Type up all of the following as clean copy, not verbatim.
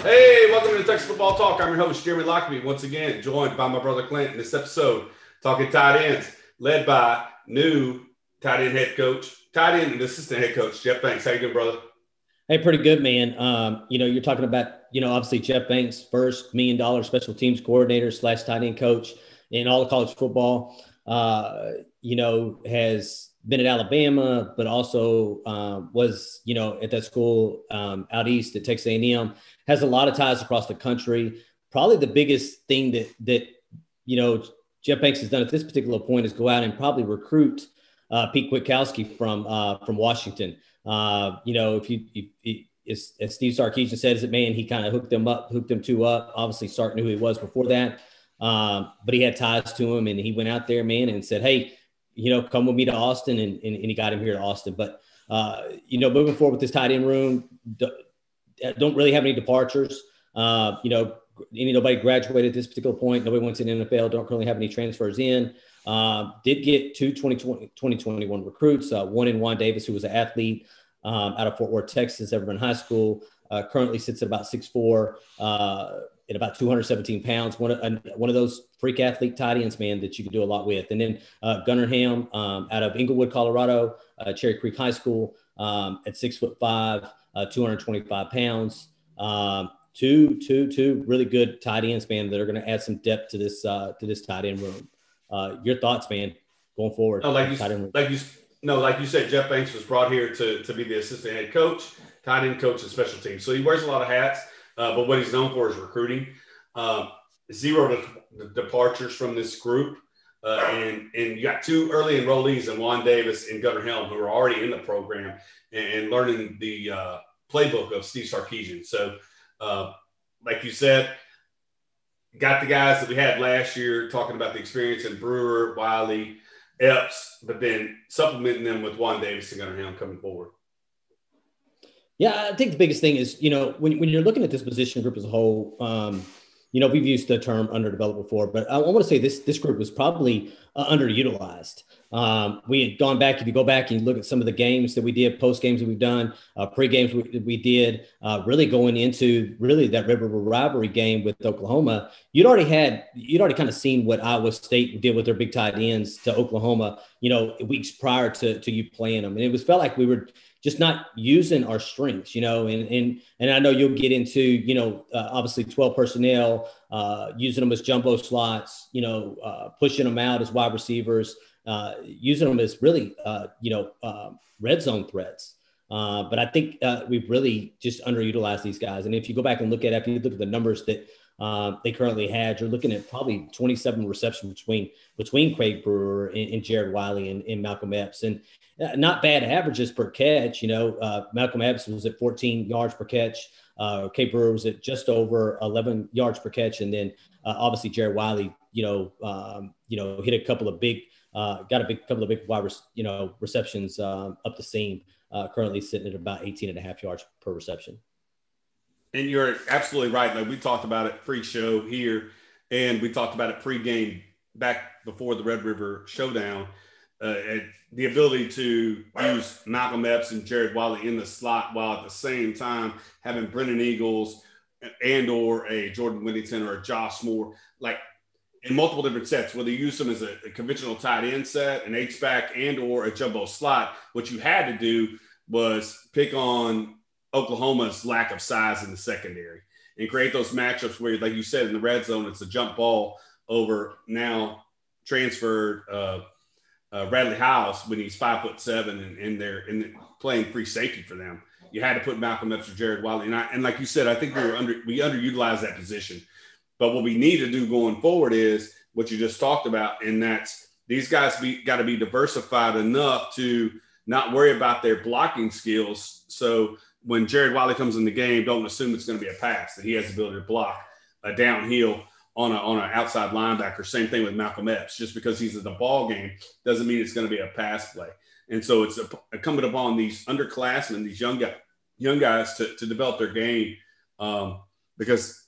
Hey, welcome to the Texas Football Talk. I'm your host, Jeremy Lockby, once again joined by my brother Clint in this episode, talking tight ends, led by new tight end head coach, tight end and assistant head coach, Jeff Banks. How you doing, brother? Hey, pretty good, man. You're talking about, obviously Jeff Banks, first $1 million special teams coordinator / tight end coach in all of college football. Has been at Alabama, but also was, at that school out east at Texas A&M. Has a lot of ties across the country. Probably the biggest thing that Jeff Banks has done at this particular point is go out and probably recruit Pete Kwiatkowski from Washington. As Steve Sarkisian says it, man, he kind of hooked them two up. Obviously, Sark knew who he was before that, but he had ties to him, and he went out there, man, and said, "Hey, come with me to Austin," and he got him here to Austin. But moving forward with this tight end room, don't really have any departures. Nobody graduated at this particular point. Nobody went to the NFL. Don't currently have any transfers in. Did get two 2021 recruits, one in Juan Davis, who was an athlete out of Fort Worth, Texas, ever in high school, currently sits at about 6'4", at about 217 pounds. One of those freak athlete tight ends, man, that you can do a lot with. And then Gunnar Ham out of Inglewood, Colorado, Cherry Creek High School, at 6'5", 225 pounds. Two really good tight ends, man, that are going to add some depth to this tight end room. Your thoughts, man, going forward? Like you said, Jeff Banks was brought here to be the assistant head coach, tight end coach, and special teams. So he wears a lot of hats, but what he's known for is recruiting. Zero departures from this group, and you got two early enrollees in Juan Davis and Gunnar Helm, who are already in the program and learning the playbook of Steve Sarkisian. So, like you said, got the guys that we had last year talking about the experience in Brewer, Wiley, Epps, but then supplementing them with Juan Davis and Gunnar Helm coming forward. Yeah, I think the biggest thing is, when you're looking at this position group as a whole, we've used the term underdeveloped before, but I want to say this group was probably underutilized. We had gone back, if you go back and you look at some of the games that we did, post games that we've done, pre-games we did, really going into that Red River rivalry game with Oklahoma, you'd already kind of seen what Iowa State did with their big tight ends to Oklahoma, weeks prior to you playing them. And it felt like we were just not using our strengths, and I know you'll get into, obviously 12 personnel, using them as jumbo slots, pushing them out as wide receivers, using them as really, red zone threats. But I think we've really just underutilized these guys. And if you go back and look at the numbers that they currently had, you're looking at probably 27 receptions between Craig Brewer and Jared Wiley and Malcolm Epps. And not bad averages per catch. Malcolm Epps was at 14 yards per catch. Craig Brewer was at just over 11 yards per catch. And then obviously Jared Wiley, hit a couple of big, couple of big wide, receptions up the seam, currently sitting at about 18.5 yards per reception. And you're absolutely right. Like we talked about it pre-show here, and we talked about it pre-game back before the Red River Showdown. The ability to use Malcolm Epps and Jared Wiley in the slot while at the same time having Brennan Eagles and or a Jordan Whittington or a Josh Moore, like in multiple different sets, whether you use them as a conventional tight end set, an H-back and or a jumbo slot. What you had to do was pick on Oklahoma's lack of size in the secondary and create those matchups where, like you said, in the red zone, it's a jump ball over now transferred Bradley House when he's 5'7" and they're playing free safety for them. You had to put Malcolm Epps or Jared Wiley. And like you said, I think we underutilized that position. But what we need to do going forward is what you just talked about, and that's these guys got to be diversified enough to not worry about their blocking skills. So when Jared Wiley comes in the game, don't assume it's going to be a pass, that he has the ability to block a downhill on an outside linebacker. Same thing with Malcolm Epps. Just because he's in the ball game doesn't mean it's going to be a pass play. And so it's incumbent upon these underclassmen, these young guys to develop their game, because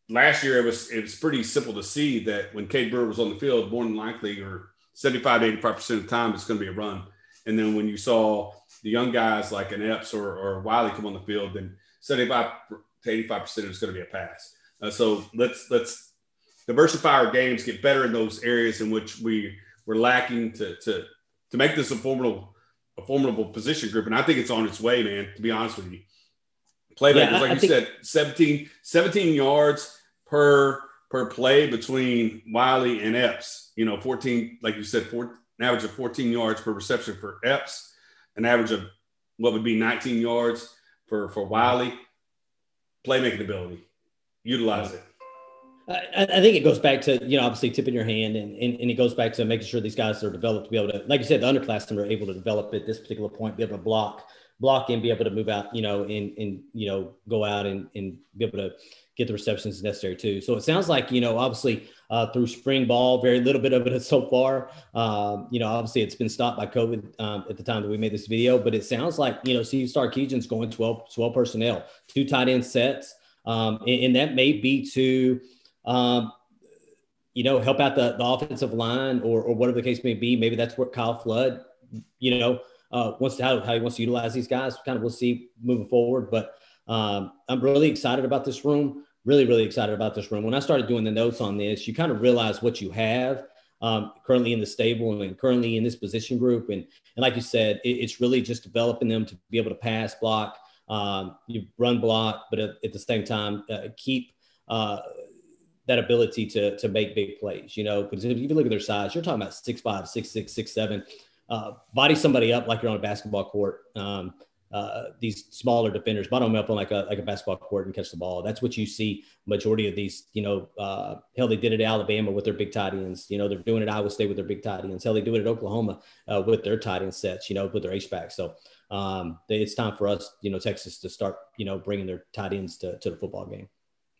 last year it was pretty simple to see that when Cade Brewer was on the field, more than likely, or 75 to 85% of the time, it's going to be a run. And then when you saw the young guys like an Epps or Wiley come on the field, then 75 to 85% is going to be a pass. So let's diversify our games, get better in those areas in which we're lacking to make this a formidable position group. And I think it's on its way, man, to be honest with you. Playmakers, like you said, 17 yards per play between Wiley and Epps. 14, like you said, an average of 14 yards per reception for Epps, an average of what would be 19 yards for Wiley. Playmaking ability, utilize it. I think it goes back to, obviously tipping your hand and it goes back to making sure these guys are developed to be able to, like you said, the underclassmen are able to develop at this particular point, be able to block and be able to move out, and go out and be able to get the receptions necessary too. So it sounds like, obviously through spring ball, very little bit of it so far. Obviously it's been stopped by COVID at the time that we made this video, but it sounds like, Steve Sarkisian's going 12 personnel, 2 tight end sets. And that may be to, help out the offensive line or whatever the case may be. Maybe that's where Kyle Flood, wants to, how he wants to utilize these guys. Kind of we'll see moving forward. But I'm really excited about this room. Really, really excited about this room. When I started doing the notes on this, you kind of realize what you have currently in the stable and currently in this position group. And like you said, it's really just developing them to be able to pass, block, you run block, but at the same time, keep that ability to make big plays, because if you look at their size, you're talking about 6'5", 6'6", 6'7", body somebody up like you're on a basketball court. These smaller defenders, bottom them up on like a basketball court and catch the ball. That's what you see majority of these, hell, they did it at Alabama with their big tight ends. They're doing it at Iowa State with their big tight ends. Hell, they do it at Oklahoma with their tight end sets, with their H-backs. So it's time for us, Texas to start, bringing their tight ends to the football game.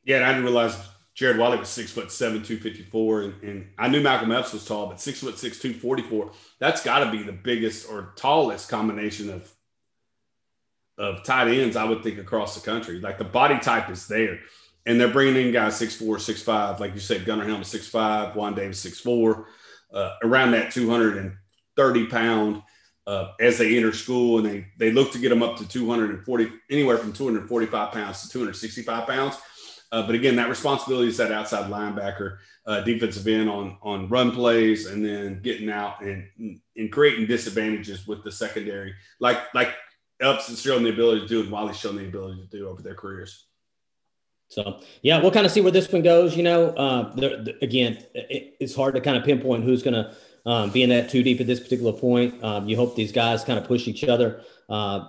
Yeah, and I didn't realize Jared Wiley was 6'7", 254, and I knew Malcolm Epps was tall, but 6'6", 244. That's got to be the biggest or tallest combination of tight ends, I would think, across the country. Like, the body type is there. And they're bringing in guys 6'4", 6'5". Like you said, Gunnar Helm is 6'5", Juan Davis 6'4", around that 230-pound as they enter school. And they look to get them up to 240, anywhere from 245 pounds to 265 pounds. But again, that responsibility is that outside linebacker, defensive end on run plays, and then getting out and creating disadvantages with the secondary. Like Epps has shown the ability to do, and Wiley's shown the ability to do over their careers. So, yeah, we'll kind of see where this one goes. Again, it's hard to kind of pinpoint who's going to be in that too deep at this particular point. You hope these guys kind of push each other.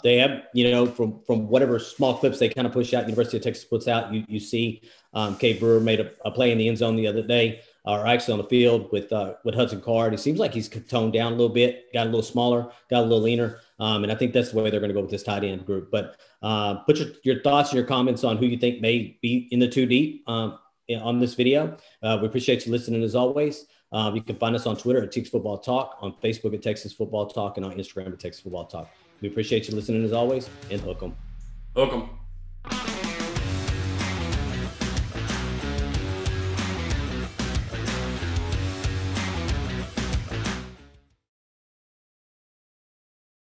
They have, from whatever small clips they kind of push out, University of Texas puts out, you see Cade Brewer made a play in the end zone the other day, or actually on the field with Hudson Card. It seems like he's toned down a little bit, got a little smaller, got a little leaner. And I think that's the way they're going to go with this tight end group. But put your thoughts and your comments on who you think may be in the too deep on this video. We appreciate you listening as always. You can find us on Twitter at Texas Football Talk, on Facebook at Texas Football Talk, and on Instagram at Texas Football Talk. We appreciate you listening as always, and hook 'em. Hook 'em.